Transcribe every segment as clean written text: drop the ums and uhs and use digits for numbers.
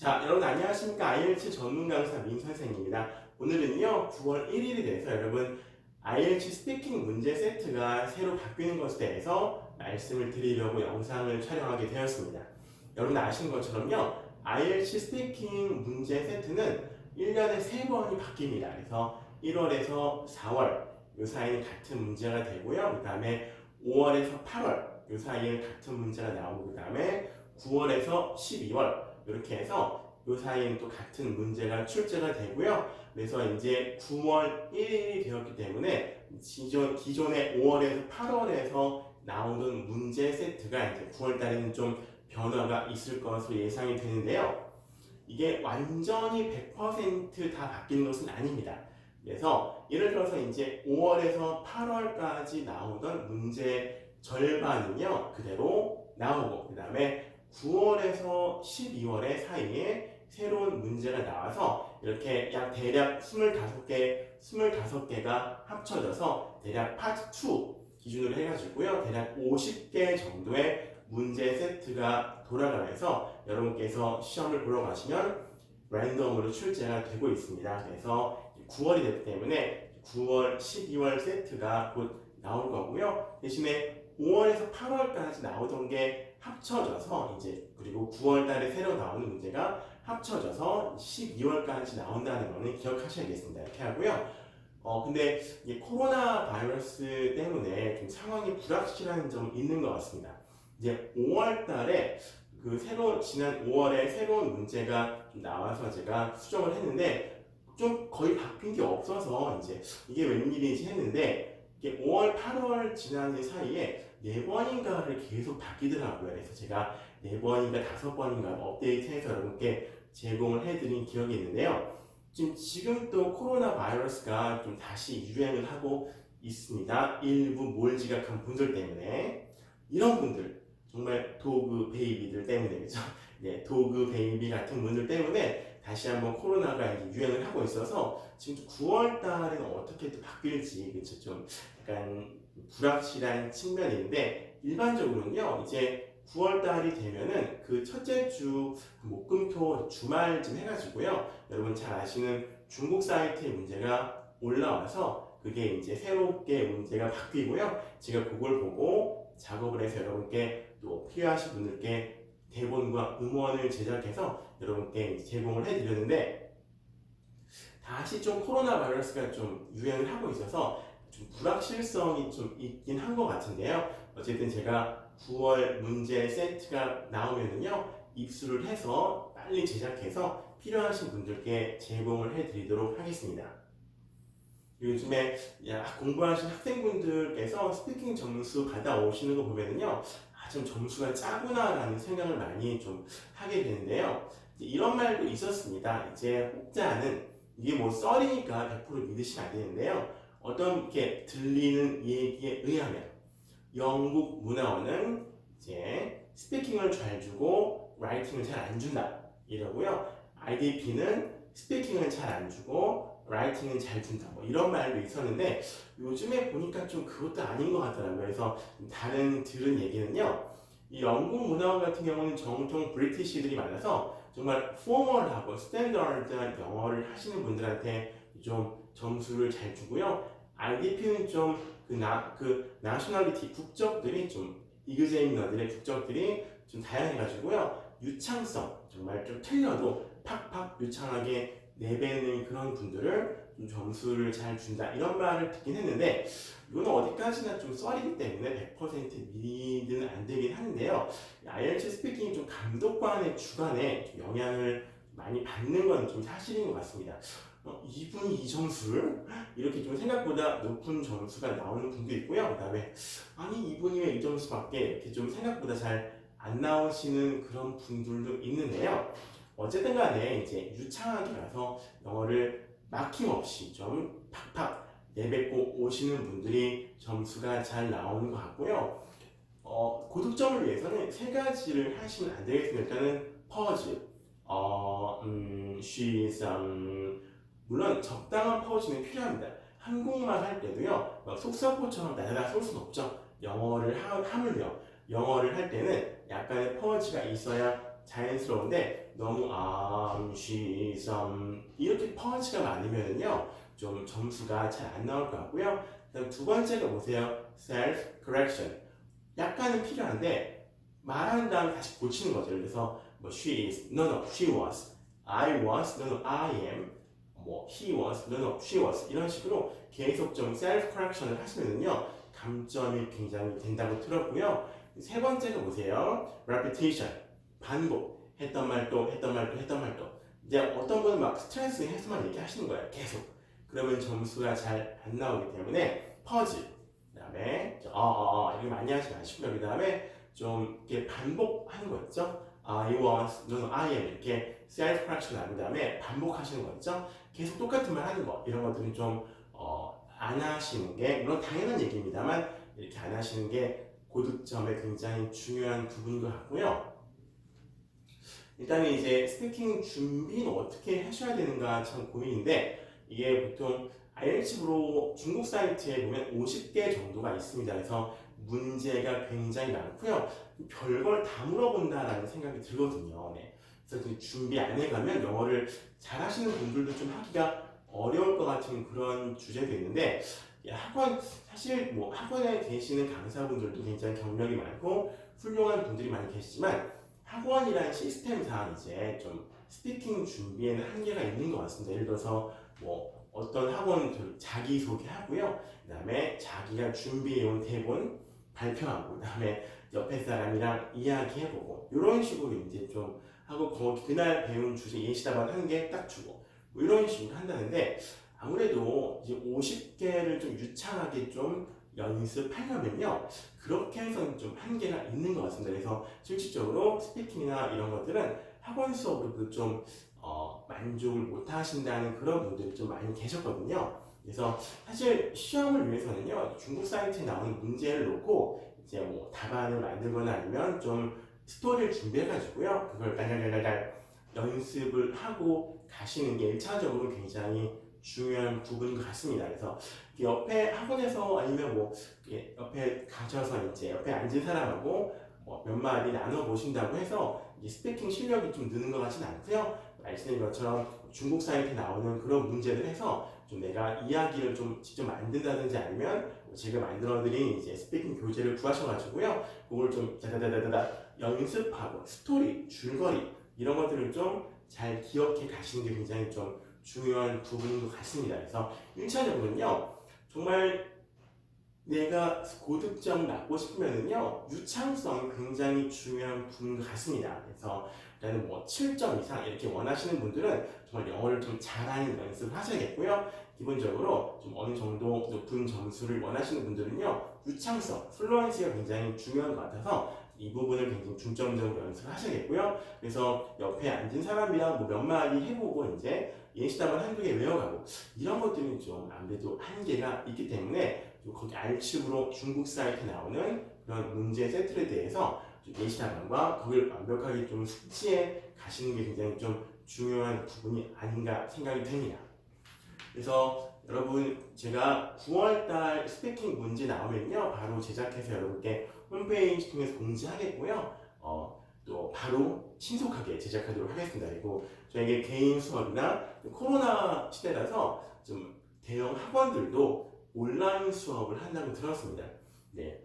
자, 여러분 안녕하십니까? IELTS 전문 강사 민 선생입니다. 오늘은요, 9월 1일이 돼서 여러분 IELTS 스피킹 문제 세트가 새로 바뀌는 것에 대해서 말씀을 드리려고 영상을 촬영하게 되었습니다. 여러분 아시는 것처럼요, IELTS 스피킹 문제 세트는 1년에 3번이 바뀝니다. 그래서 1월에서 4월 요 사이는 같은 문제가 되고요. 그 다음에 5월에서 8월 요 사이에 같은 문제가 나오고, 그 다음에 9월에서 12월 이렇게 해서 이 사이에는 또 같은 문제가 출제가 되고요. 그래서 이제 9월 1일이 되었기 때문에 기존의 5월에서 8월에서 나오던 문제 세트가 이제 9월 달에는 좀 변화가 있을 것으로 예상이 되는데요. 이게 완전히 100%다 바뀌는 것은 아닙니다. 그래서 예를 들어서 이제 5월에서 8월까지 나오던 문제 절반은요 그대로 나오고, 그 다음에 9월에서 12월의 사이에 새로운 문제가 나와서 이렇게 약 대략 25개가 합쳐져서 대략 파트 2 기준으로 해가지고요. 대략 50개 정도의 문제 세트가 돌아가면서 여러분께서 시험을 보러 가시면 랜덤으로 출제가 되고 있습니다. 그래서 9월이 됐기 때문에 9월, 12월 세트가 곧 나올 거고요. 대신에 5월에서 8월까지 나오던 게 합쳐져서 이제 그리고 9월 달에 새로 나오는 문제가 합쳐져서 12월까지 나온다는 거는 기억하셔야겠습니다. 이렇게 하고요. 근데 이 코로나 바이러스 때문에 좀 상황이 불확실한 점이 있는 것 같습니다. 이제 5월 달에 지난 5월에 새로운 문제가 좀 나와서 제가 수정을 했는데 좀 거의 바뀐 게 없어서 이제 이게 웬일인지 했는데, 이게 5월, 8월 지난 사이에 4번인가를 계속 바뀌더라고요. 그래서 제가 4번인가 5번인가 업데이트해서 여러분께 제공을 해드린 기억이 있는데요. 지금 또 코로나 바이러스가 좀 다시 유행을 하고 있습니다. 일부 몰지각한 분들 때문에. 이런 분들, 정말 도그 베이비들 때문에, 그죠? 네, 도그 베이비 같은 분들 때문에 다시 한번 코로나가 이제 유행을 하고 있어서 지금 9월 달에는 어떻게 또 바뀔지, 그쵸? 좀 약간 불확실한 측면인데, 일반적으로는요, 이제 9월 달이 되면은 그 첫째 주, 목금토 주말쯤 해가지고요, 여러분 잘 아시는 중국 사이트의 문제가 올라와서 그게 이제 새롭게 문제가 바뀌고요. 제가 그걸 보고 작업을 해서 여러분께 또 필요하신 분들께 대본과 음원을 제작해서 여러분께 제공을 해드렸는데, 다시 좀 코로나 바이러스가 좀 유행을 하고 있어서 좀 불확실성이 좀 있긴 한 것 같은데요. 어쨌든 제가 9월 문제 세트가 나오면은요, 입수를 해서 빨리 제작해서 필요하신 분들께 제공을 해드리도록 하겠습니다. 요즘에 공부하신 학생분들께서 스피킹 점수 받아오시는 거 보면은요, 좀 점수가 짜구나라는 생각을 많이 좀 하게 되는데요. 이런 말도 있었습니다. 이제 혹자는 이게 뭐 썰이니까 100% 믿으시면 안 되는데요. 어떤 이렇게 들리는 얘기에 의하면 영국 문화원은 이제 스피킹을 잘 주고 라이팅을 잘 안 준다 이러고요. IDP는 스피킹을 잘 안 주고 라이팅은 잘 준다, 뭐 이런 말도 있었는데 요즘에 보니까 좀 그것도 아닌 것 같더라고요. 그래서 들은 얘기는요, 이 영국 문화원 같은 경우는 정통 브리티시들이 많아서 정말 포멀하고 스탠더드한 영어를 하시는 분들한테 좀 점수를 잘 주고요. IDP는 좀 나셔널리티 국적들이 좀 이그제이너들의 국적들이 좀 다양해가지고요. 유창성, 정말 좀 틀려도 팍팍 유창하게 내뱉는 그런 분들을 좀 점수를 잘 준다, 이런 말을 듣긴 했는데, 이거는 어디까지나 좀 썰이기 때문에 100% 믿으면 안 되긴 하는데요. IELTS 스피킹이 좀 감독관의 주관에 좀 영향을 많이 받는 건 좀 사실인 것 같습니다. 이분이 이 점수를 이렇게 좀 생각보다 높은 점수가 나오는 분도 있고요. 그 다음에 아니 이분이 왜 이 점수밖에 이렇게 좀 생각보다 잘 안 나오시는 그런 분들도 있는데요. 어쨌든 간에 이제 유창하게 가서 영어를 막힘없이 좀 팍팍 내뱉고 오시는 분들이 점수가 잘 나오는 것 같고요. 고득점을 위해서는 3가지를 하시면 안 되겠습니다. 일단은 퍼즈, she's, 물론 적당한 퍼즈는 필요합니다. 한국말 할 때도요, 막 속사포처럼 나다다 쏠 수는 없죠. 영어를 하물며 영어를 할 때는 약간의 퍼즈가 있어야 자연스러운데 너무 she's 이렇게 펀치가 많으면요 좀 점수가 잘 안 나올 것 같고요. 그다음 두 번째가 보세요. self correction. 약간은 필요한데 말한 다음에 다시 고치는 거죠. 그래서 뭐 she is, no, she was, I was, no, I am, 뭐 he was, no, she was 이런 식으로 계속 좀 self correction을 하시면은요 감점이 굉장히 된다고 들었고요. 세 번째가 보세요. repetition. 반복. 했던 말 또, 했던 말 또, 했던 말 또. 이제 어떤 분은 막 스트레스 해소만 얘기하시는 거예요. 계속. 그러면 점수가 잘 안 나오기 때문에 퍼즐. 그다음에 이렇게 많이 하지 마시고요. 그다음에 좀 이렇게 반복하는 거 있죠. I was, no, I am 이렇게 self correction 한 다음에 반복하시는 거 있죠. 계속 똑같은 말 하는 거 이런 것들은 좀 안 하시는 게 물론 당연한 얘기입니다만 이렇게 안 하시는 게 고득점에 굉장히 중요한 부분인 것 같고요. 일단은 이제 스피킹 준비는 어떻게 하셔야 되는가 참 고민인데 이게 보통 IELTS로 중국 사이트에 보면 50개 정도가 있습니다. 그래서 문제가 굉장히 많고요. 별걸 다 물어본다라는 생각이 들거든요. 네. 그래서 준비 안 해가면 영어를 잘하시는 분들도 좀 하기가 어려울 것 같은 그런 주제도 있는데 학원 사실 뭐 학원에 계시는 강사분들도 굉장히 경력이 많고 훌륭한 분들이 많이 계시지만 학원이라는 시스템상 이제 좀 스피킹 준비에는 한계가 있는 것 같습니다. 예를 들어서 뭐 어떤 학원 자기소개하고요. 그 다음에 자기가 준비해온 대본 발표하고 그 다음에 옆에 사람이랑 이야기해보고 이런 식으로 이제 좀 하고 그날 배운 주제 예시답안 한 개 딱 주고 뭐 이런 식으로 한다는데 아무래도 이제 50개를 좀 유창하게 좀 연습하려면요 그렇게 해서는 좀 한계가 있는 것 같습니다. 그래서 실질적으로 스피킹이나 이런 것들은 학원 수업으로도 좀 만족을 못 하신다는 그런 분들이 좀 많이 계셨거든요. 그래서 사실 시험을 위해서는요 중국 사이트에 나오는 문제를 놓고 이제 뭐 답안을 만들거나 아니면 좀 스토리를 준비해 가지고요 그걸 달달달달 연습을 하고 가시는 게 1차적으로 굉장히 중요한 부분인 것 같습니다. 그래서 옆에 학원에서 아니면 뭐 옆에 가셔서 이제 옆에 앉은 사람하고 뭐 몇 마디 나눠 보신다고 해서 이 스피킹 실력이 좀 느는 것 같지는 않고요. 말씀드린 것처럼 중국 사이트에 나오는 그런 문제들 해서 좀 내가 이야기를 좀 직접 만든다든지 아니면 제가 만들어드린 이제 스피킹 교재를 구하셔가지고요. 그걸 좀 다다다다다 연습하고 스토리, 줄거리 이런 것들을 좀 잘 기억해 가시는 게 굉장히 좀 중요한 부분인 것 같습니다. 그래서 1차적으로는요, 정말 내가 고득점 낳고 싶으면은요, 유창성이 굉장히 중요한 부분인 것 같습니다. 그래서 일단은 뭐 7점 이상 이렇게 원하시는 분들은 정말 영어를 좀 잘하는 연습을 하셔야겠고요. 기본적으로 좀 어느 정도 높은 점수를 원하시는 분들은요, 유창성, 플루언시가 굉장히 중요한 것 같아서 이 부분을 굉장히 중점적으로 연습을 하셔야겠고요. 그래서 옆에 앉은 사람이랑 뭐 몇 마디 해보고 이제 예시답안 한두 개 외워가고 이런 것들은 좀 아무래도 한계가 있기 때문에 거기 알츠브로 중국 사이트에 나오는 그런 문제 세트에 대해서 예시답안과 그걸 완벽하게 좀 숙지해 가시는 게 굉장히 좀 중요한 부분이 아닌가 생각이 됩니다. 그래서 여러분 제가 9월달 스피킹 문제 나오면요 바로 제작해서 여러분께 홈페이지 통해서 공지하겠고요. 또 바로 신속하게 제작하도록 하겠습니다. 그리고 저에게 개인 수업이나 코로나 시대라서 좀 대형 학원들도 온라인 수업을 한다고 들었습니다. 네,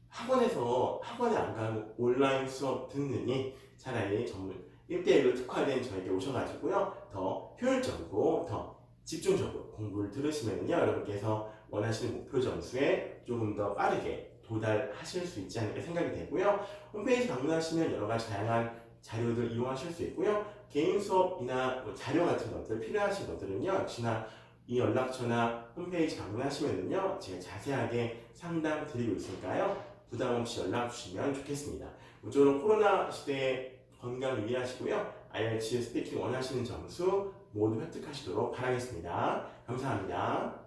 학원에 안 가고 온라인 수업 듣느니 차라리 전문 1대1로 특화된 저에게 오셔가지고요 더 효율적이고 더 집중적으로 공부를 들으시면요 여러분께서 원하시는 목표 점수에 조금 더 빠르게 도달하실 수 있지 않을까 생각이 되고요. 홈페이지 방문하시면 여러 가지 다양한 자료들 이용하실 수 있고요. 개인 수업이나 뭐 자료 같은 것들 필요하신 것들은요 역시나 이 연락처나 홈페이지 방문하시면요 제가 자세하게 상담 드리고 있으니까요 부담 없이 연락 주시면 좋겠습니다. 모쪼록 코로나 시대에 건강 유의하시고요. IELTS 스피킹 원하시는 점수 모두 획득하시도록 바라겠습니다. 감사합니다.